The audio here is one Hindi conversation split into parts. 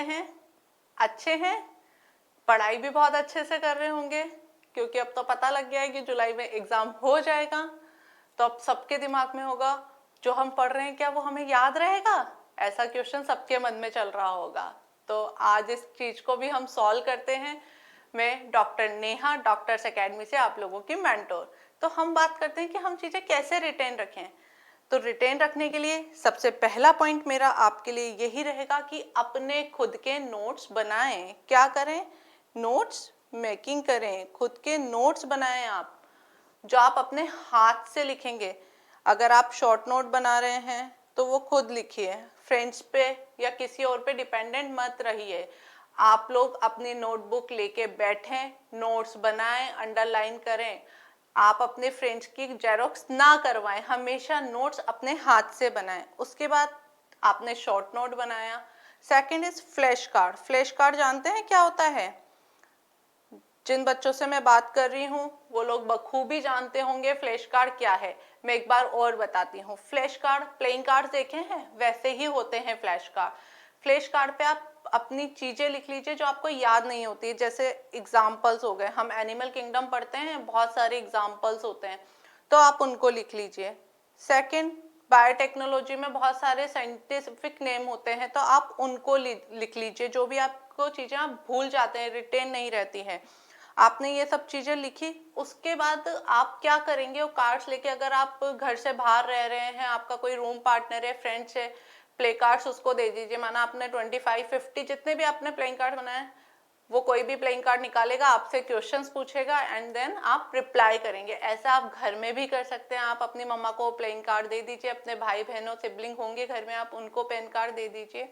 हैं? अच्छे हैं? पढ़ाई भी बहुत अच्छे से कर रहे होंगे, क्योंकि अब तो पता लग गया है कि जुलाई में एग्जाम हो जाएगा। तो अब सबके दिमाग में होगा जो हम पढ़ रहे हैं क्या वो हमें याद रहेगा? ऐसा क्वेश्चन सबके मन में चल रहा होगा। तो आज इस चीज को भी हम सॉल्व करते हैं। मैं डॉक्टर नेहा, डॉक्टर्स एकेडमी से आप लोगों की मेंटोर। तो हम बात करते हैं कि हम चीजें कैसे रिटेन रखें। तो रिटेन रखने के लिए सबसे पहला पॉइंट मेरा आपके लिए यही रहेगा कि अपने खुद के नोट्स बनाएं। क्या करें? नोट्स मेकिंग करें, खुद के नोट्स बनाएं आप, जो आप अपने हाथ से लिखेंगे। अगर आप शॉर्ट नोट बना रहे हैं तो वो खुद लिखिए, फ्रेंड्स पे या किसी और पे डिपेंडेंट मत रहिए। आप लोग अपनी नोटबुक लेके बैठें, नोट्स बनाएं, अंडरलाइन करें। आप अपने फ्रेंड्स की जेरोक्स ना करवाएं, हमेशा नोट्स अपने हाथ से बनाएं। उसके बाद आपने शॉर्ट नोट बनाया। Second is flash card. Flash card जानते हैं क्या होता है? जिन बच्चों से मैं बात कर रही हूँ वो लोग बखूबी जानते होंगे फ्लैश कार्ड क्या है। मैं एक बार और बताती हूँ। फ्लैश कार्ड, प्लेइंग कार्ड देखे हैं, वैसे ही होते हैं फ्लैश कार्ड। फ्लैश कार्ड पे आप अपनी चीजें लिख लीजिए जो आपको याद नहीं होती। जैसे एग्जाम्पल्स हो गए, हम एनिमल किंगडम पढ़ते हैं, बहुत सारे एग्जाम्पल्स होते हैं, तो आप उनको लिख लीजिए। सेकेंड, बायोटेक्नोलॉजी में बहुत सारे साइंटिफिक नेम होते हैं, तो आप उनको लिख लीजिए। जो भी आपको चीजें आप भूल जाते हैं, रिटेन नहीं रहती हैं, आपने ये सब चीजें लिखी। उसके बाद आप क्या करेंगे, वो कार्ड्स लेके, अगर आप घर से बाहर रह रहे हैं, आपका कोई रूम पार्टनर है, फ्रेंड्स है, प्ले कार्ड्स उसको दे दीजिए। माना आपने 25, 50 जितने भी आपने प्लेइंग कार्ड बनाए, वो कोई भी प्लेइंग कार्ड निकालेगा, आपसे क्वेश्चंस पूछेगा एंड देन आप रिप्लाई करेंगे। ऐसा आप घर में भी कर सकते हैं। आप अपनी मम्मा को प्लेइंग कार्ड दे दीजिए, अपने भाई बहनों सिबलिंग होंगे घर में, आप उनको पेन कार्ड दे दीजिए,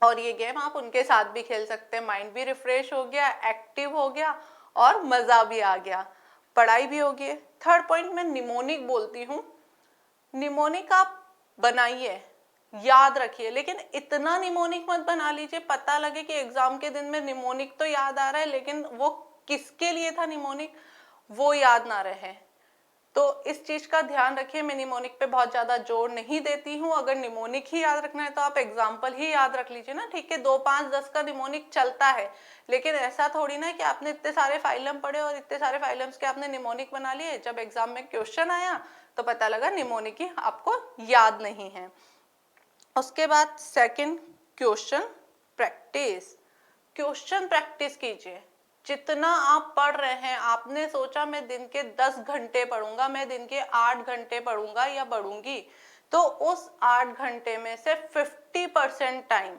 और ये गेम आप उनके साथ भी खेल सकते हैं। माइंड भी रिफ्रेश हो गया, एक्टिव हो गया, और मजा भी आ गया, पढ़ाई भी होगी। थर्ड पॉइंट मैं निमोनिक बोलती हूँ। निमोनिक आप बनाइए, याद रखिए, लेकिन इतना निमोनिक मत बना लीजिए पता लगे कि एग्जाम के दिन में निमोनिक तो याद आ रहा है लेकिन वो किसके लिए था निमोनिक वो याद ना रहे। तो इस चीज का ध्यान रखिए। मैं निमोनिक पे बहुत ज्यादा जोर नहीं देती हूँ। अगर निमोनिक ही याद रखना है तो आप एग्जाम्पल ही याद रख लीजिए ना, ठीक है, 2, 5, 10 का निमोनिक चलता है, लेकिन ऐसा थोड़ी ना कि आपने इतने सारे फाइलम पढ़े और इतने सारे फाइलम्स के आपने निमोनिक बना लिए, जब एग्जाम में क्वेश्चन आया तो पता लगा निमोनिक ही आपको याद नहीं है। उसके बाद second, question practice. Question practice कीजिए। जितना आप पढ़ रहे हैं, आपने सोचा मैं दिन के 10 घंटे पढ़ूंगा, मैं दिन के 8 घंटे पढ़ूंगा या पढ़ूंगी, तो उस 8 घंटे में से 50% टाइम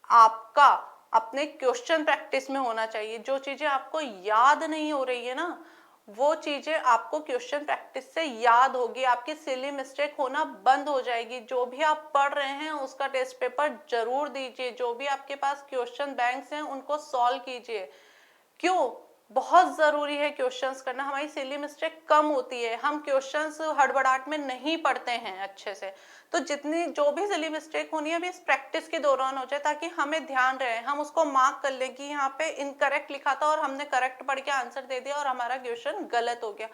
आपका अपने क्वेश्चन प्रैक्टिस में होना चाहिए। जो चीजें आपको याद नहीं हो रही है ना, वो चीजें आपको क्वेश्चन प्रैक्टिस से याद होगी, आपकी सिली मिस्टेक होना बंद हो जाएगी। जो भी आप पढ़ रहे हैं उसका टेस्ट पेपर जरूर दीजिए, जो भी आपके पास क्वेश्चन बैंक्स हैं उनको सॉल्व कीजिए। क्यों? बहुत जरूरी है क्वेश्चंस करना, हमारी सिली मिस्टेक कम होती है। हम क्वेश्चंस हड़बड़ाहट में नहीं पढ़ते हैं अच्छे से। तो जितनी जो भी सिली मिस्टेक होनी है अभी इस प्रैक्टिस के दौरान हो जाए, ताकि हमें ध्यान रहे, हम उसको मार्क कर लें कि यहाँ पे इनकरेक्ट लिखा था और हमने करेक्ट पढ़ के आंसर दे दिया और हमारा क्वेश्चन गलत हो गया।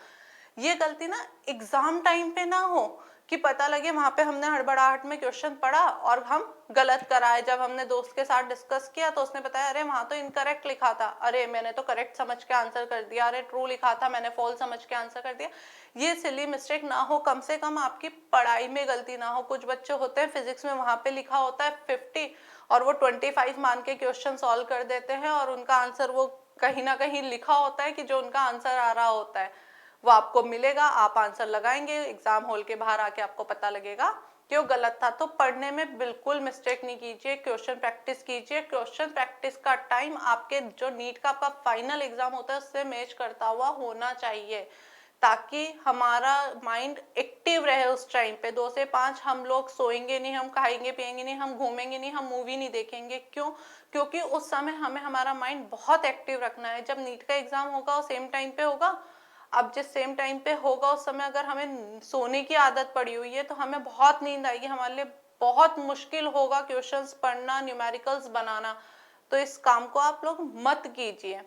ये गलती ना एग्जाम टाइम पे ना हो कि पता लगे वहां पे हमने हड़बड़ाहट में क्वेश्चन पढ़ा और हम गलत कराए। जब हमने दोस्त के साथ डिस्कस किया तो उसने बताया अरे वहां तो इनकरेक्ट लिखा था, अरे मैंने तो करेक्ट समझ के आंसर कर दिया, अरे ट्रू लिखा था मैंने फॉल्स समझ के आंसर कर दिया। ये सिली मिस्टेक ना हो, कम से कम आपकी पढ़ाई में गलती ना हो। कुछ बच्चे होते हैं फिजिक्स में वहां पे लिखा होता है 50 और वो 25 मान के क्वेश्चन सॉल्व कर देते हैं और उनका आंसर वो कहीं ना कहीं लिखा होता है कि जो उनका आंसर आ रहा होता है वो आपको मिलेगा, आप आंसर लगाएंगे, एग्जाम हॉल के बाहर आके आपको पता लगेगा कि वो गलत था। तो पढ़ने में बिल्कुल मिस्टेक नहीं कीजिए, क्वेश्चन प्रैक्टिस कीजिए। क्वेश्चन प्रैक्टिस का टाइम आपके जो नीट का आपका फाइनल एग्जाम होता है उससे मैच करता हुआ होना चाहिए, ताकि हमारा माइंड एक्टिव रहे उस टाइम पे। 2 से 5 हम लोग सोएंगे नहीं, हम खाएंगे पिएंगे नहीं, हम घूमेंगे नहीं, हम मूवी नहीं देखेंगे। क्यों? क्योंकि उस समय हमें हमारा माइंड बहुत एक्टिव रखना है। जब नीट का एग्जाम होगा वो सेम टाइम पे होगा, अब जिस सेम टाइम पे होगा उस समय अगर हमें सोने की आदत पड़ी हुई है तो हमें बहुत नींद आएगी, हमारे लिए बहुत मुश्किल होगा क्वेश्चंस पढ़ना, न्यूमेरिकल्स बनाना। तो इस काम को आप लोग मत कीजिए,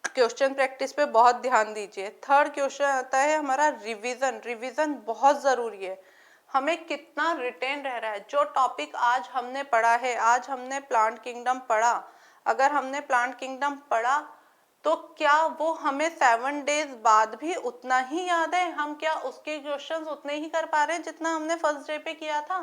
क्वेश्चन प्रैक्टिस पे बहुत ध्यान दीजिए। थर्ड क्वेश्चन आता है हमारा रिवीजन। रिवीजन बहुत जरूरी है। हमें कितना रिटेन रह रहा है। जो टॉपिक आज हमने पढ़ा है, आज हमने प्लांट किंगडम पढ़ा, अगर हमने प्लांट किंगडम पढ़ा तो क्या वो हमें 7 डेज बाद भी उतना ही याद है? हम क्या उसके क्वेश्चंस उतने ही कर पा रहे हैं जितना हमने फर्स्ट डे पे किया था?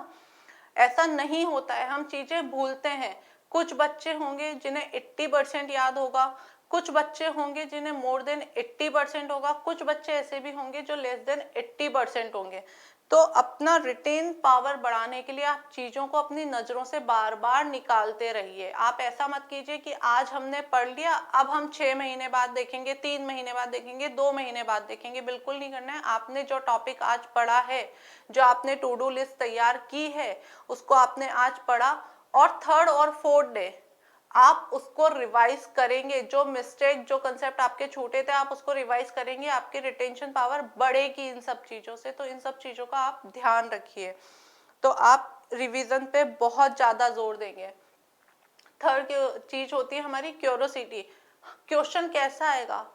ऐसा नहीं होता है, हम चीजें भूलते हैं। कुछ बच्चे होंगे जिन्हें 80% याद होगा, कुछ बच्चे होंगे जिन्हें मोर देन 80% होगा, कुछ बच्चे ऐसे भी होंगे जो लेस देन 80% होंगे। तो अपना रिटेन पावर बढ़ाने के लिए आप चीजों को अपनी नजरों से बार बार निकालते रहिए। आप ऐसा मत कीजिए कि आज हमने पढ़ लिया, अब हम 6 महीने बाद देखेंगे, 3 महीने बाद देखेंगे, 2 महीने बाद देखेंगे। बिल्कुल नहीं करना है। आपने जो टॉपिक आज पढ़ा है, जो आपने टू डू लिस्ट तैयार की है, उसको आपने आज पढ़ा और थर्ड और फोर्थ डे आप उसको रिवाइज करेंगे। जो मिस्टेक, जो कंसेप्ट आपके छूटे थे, आप उसको रिवाइज करेंगे, आपकी रिटेंशन पावर बढ़ेगी इन सब चीजों से। तो इन सब चीजों का आप ध्यान रखिए। तो आप रिवीजन पे बहुत ज्यादा जोर देंगे। थर्ड चीज होती है हमारी क्यूरोसिटी। क्वेश्चन कैसा आएगा,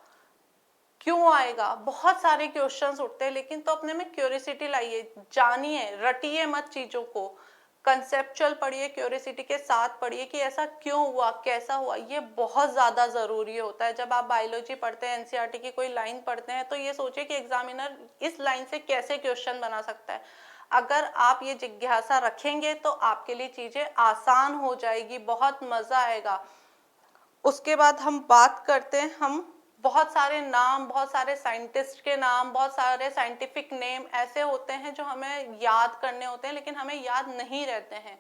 क्यों आएगा? बहुत सारे क्वेश्चंस उठते हैं, लेकिन तो अपने में क्यूरियोसिटी लाइए, जानिए, रटिए मत चीजों को। कंसेप्चुअल पढ़िए, क्यूरियोसिटी के साथ पढ़िए कि ऐसा क्यों हुआ, कैसा हुआ। ये बहुत ज्यादा जरूरी होता है। जब आप बायोलॉजी पढ़ते हैं, एनसीईआरटी की कोई लाइन पढ़ते हैं, तो ये सोचिए कि एग्जामिनर इस लाइन से कैसे क्वेश्चन बना सकता है। अगर आप ये जिज्ञासा रखेंगे तो आपके लिए चीजें आसान हो जाएगी, बहुत मजा आएगा। उसके बाद हम बात करते हैं, हम बहुत सारे नाम, बहुत सारे साइंटिस्ट के नाम, बहुत सारे साइंटिफिक नेम ऐसे होते हैं जो हमें याद करने होते हैं, लेकिन हमें याद नहीं रहते हैं।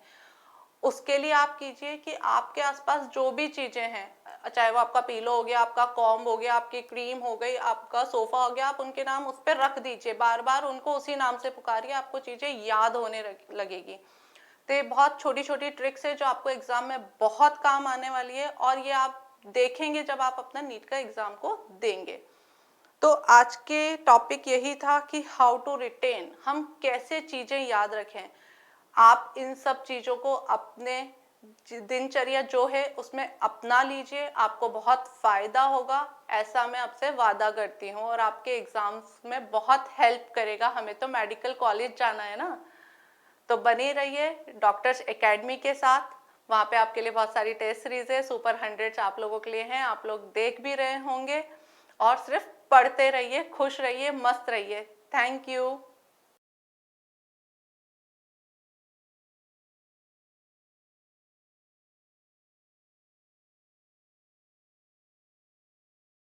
उसके लिए आप कीजिए कि आपके आसपास जो भी चीजें हैं, चाहे वो आपका पीलो हो गया, आपका कॉम्ब हो गया, आपकी क्रीम हो गई, आपका सोफा हो गया, आप उनके नाम उस पर रख दीजिए। बार बार उनको उसी नाम से पुकारिए, आपको चीजें याद होने लगेगी। तो ये बहुत छोटी छोटी ट्रिक्स है जो आपको एग्जाम में बहुत काम आने वाली है, और ये आप देखेंगे जब आप अपना नीट का एग्जाम को देंगे। तो आज के टॉपिक यही था कि हाउ टू रिटेन, हम कैसे चीजें याद रखें। आप इन सब चीजों को अपने दिनचर्या जो है उसमें अपना लीजिए, आपको बहुत फायदा होगा, ऐसा मैं आपसे वादा करती हूँ। और आपके एग्जाम्स में बहुत हेल्प करेगा। हमें तो मेडिकल कॉलेज जाना है ना। तो बने रहिए डॉक्टर्स एकेडमी के साथ। वहाँ पे आपके लिए बहुत सारी टेस्ट सीरीज है, सुपर 100 आप लोगों के लिए हैं, आप लोग देख भी रहे होंगे। और सिर्फ पढ़ते रहिए, खुश रहिए, मस्त रहिए। Thank you.